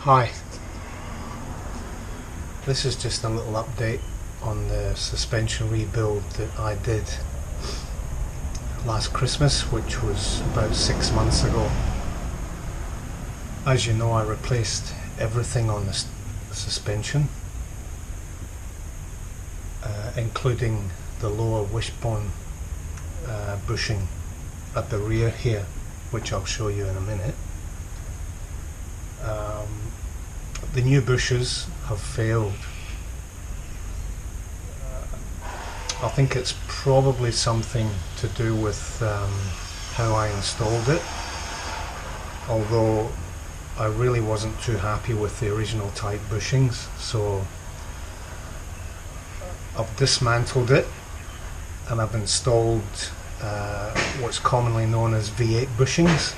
Hi, this is just a little update on the suspension rebuild that I did last Christmas, which was about 6 months ago. As you know, I replaced everything on the suspension, including the lower wishbone bushing at the rear here, which I'll show you in a minute. The new bushes have failed. I think it's probably something to do with how I installed it, although I really wasn't too happy with the original type bushings, so I've dismantled it and I've installed what's commonly known as V8 bushings.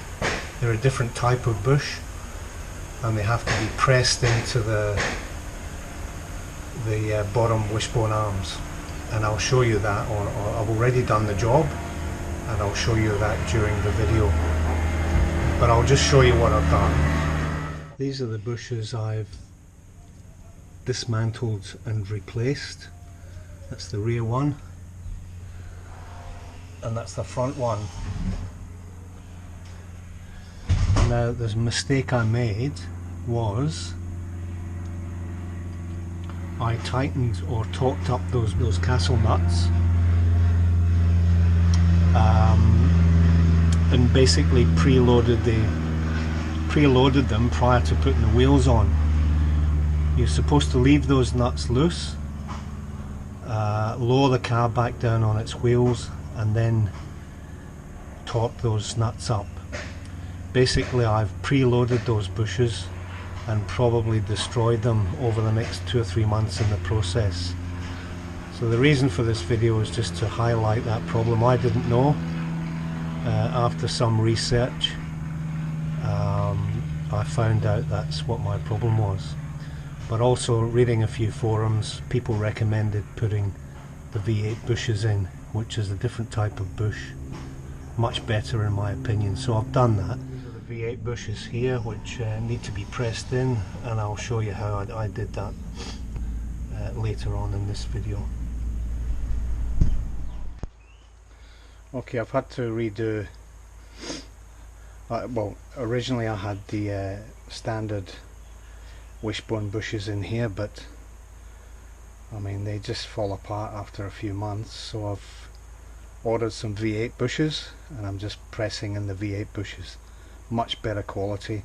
They're a different type of bush, and they have to be pressed into the bottom wishbone arms, and I'll show you that I've already done the job, and I'll show you that during the video, but I'll just show you what I've done. These are the bushes I've dismantled and replaced. That's the rear one, and that's the front one. Now, the mistake I made was I tightened or torqued up those castle nuts and basically preloaded them prior to putting the wheels on. You're supposed to leave those nuts loose, lower the car back down on its wheels, and then torque those nuts up. Basically, I've preloaded those bushes and probably destroyed them over the next 2 or 3 months in the process. So the reason for this video is just to highlight that problem. I didn't know. After some research, I found out that's what my problem was. But also, reading a few forums, people recommended putting the V8 bushes in, which is a different type of bush. Much better in my opinion, so I've done that. These are the V8 bushes here, which need to be pressed in, and I'll show you how I did that later on in this video. Okay, I've had to redo, well, originally I had the standard wishbone bushes in here, but I mean, they just fall apart after a few months, so I've ordered some V8 bushes, and I'm just pressing in the V8 bushes. Much better quality,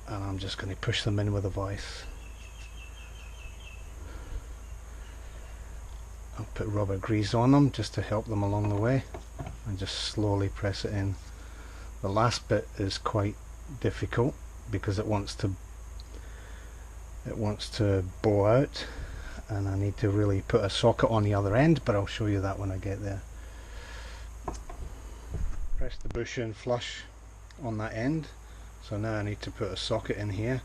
and I'm just going to push them in with a vise. I'll put rubber grease on them just to help them along the way, and just slowly press it in. The last bit is quite difficult because it wants to bow out, and I need to really put a socket on the other end, but I'll show you that when I get there. Press the bush in flush on that end, so now I need to put a socket in here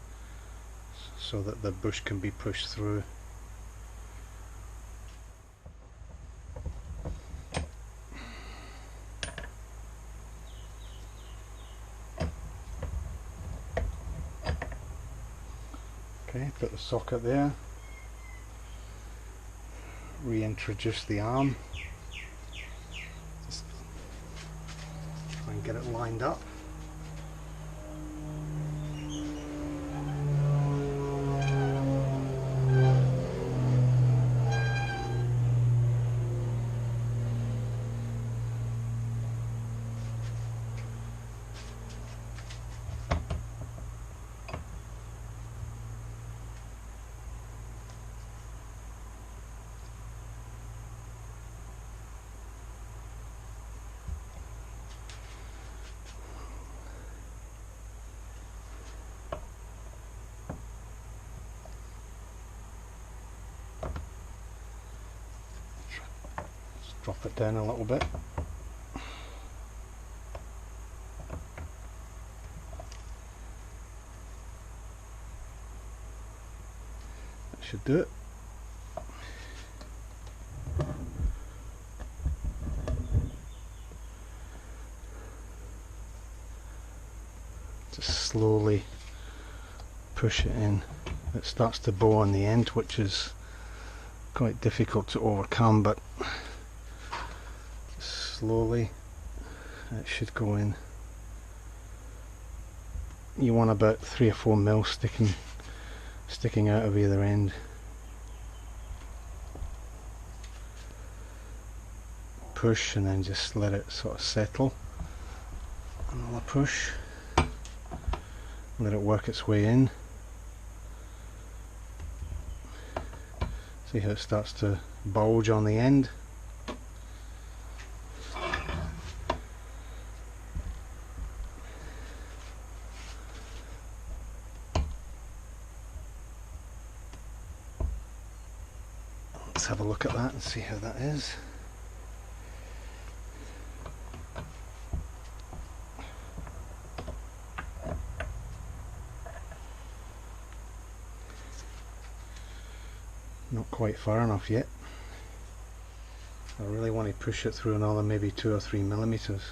so that the bush can be pushed through. Okay, put the socket there. Reintroduce the arm. Just try and get it lined up. Drop it down a little bit. That should do it. Just slowly push it in, it starts to bow on the end, which is quite difficult to overcome, but slowly it should go in. You want about 3 or 4 mil sticking out of either end. Push and then just let it sort of settle. Another push. Let it work its way in. See how it starts to bulge on the end. Let's have a look at that and see how that is. Not quite far enough yet. I really want to push it through another maybe 2 or 3 millimeters.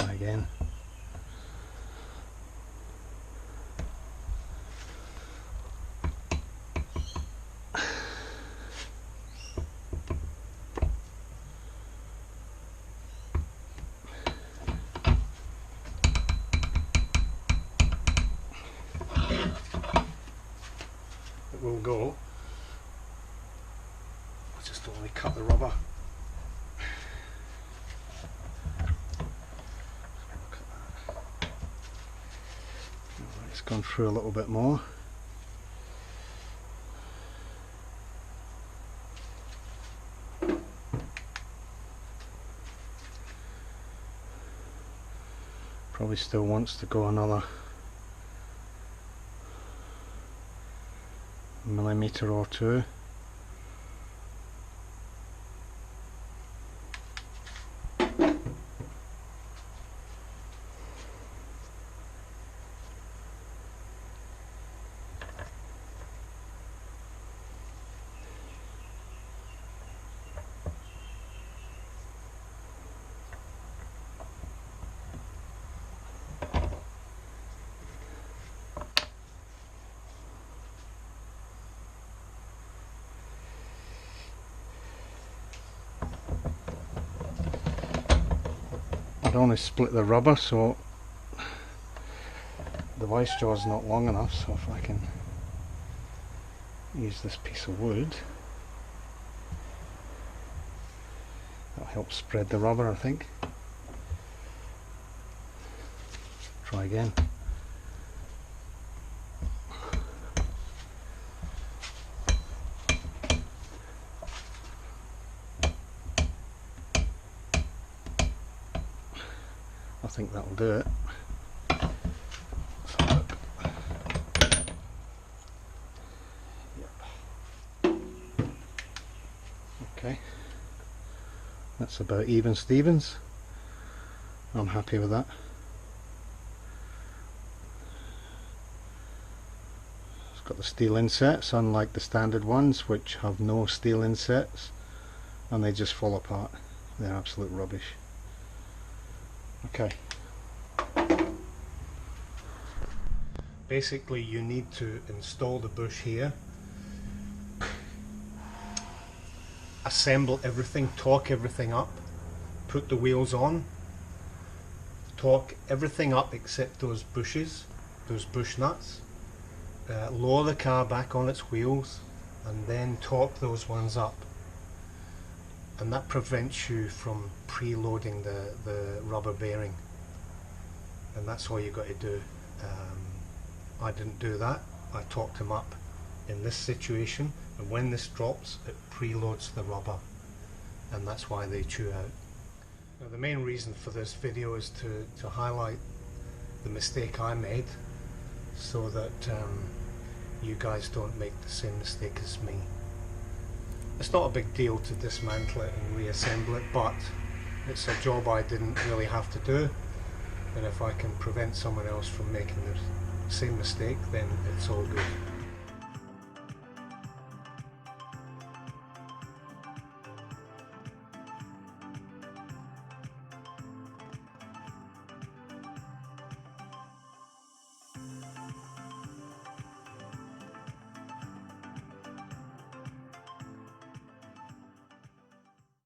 Again. It will go. I just don't want to cut the rubber. It's gone through a little bit more. Probably still wants to go another millimeter or 2. I'd only split the rubber, so the vice jaw is not long enough, so if I can use this piece of wood, that'll help spread the rubber, I think. Try again. I think that'll do it. Let's have a look. Yep. Okay. That's about even Stevens. I'm happy with that. It's got the steel insets, unlike the standard ones which have no steel insets and they just fall apart. They're absolute rubbish. Okay. Basically you need to install the bush here, assemble everything, torque everything up, put the wheels on, torque everything up except those bushes, those bush nuts, lower the car back on its wheels and then torque those ones up. And that prevents you from preloading the rubber bearing, and that's all you got to do. I didn't do that. I torqued them up in this situation, and when this drops it preloads the rubber, and that's why they chew out. Now the main reason for this video is to highlight the mistake I made so that you guys don't make the same mistake as me. It's not a big deal to dismantle it and reassemble it, but it's a job I didn't really have to do, and if I can prevent someone else from making the same mistake, then it's all good.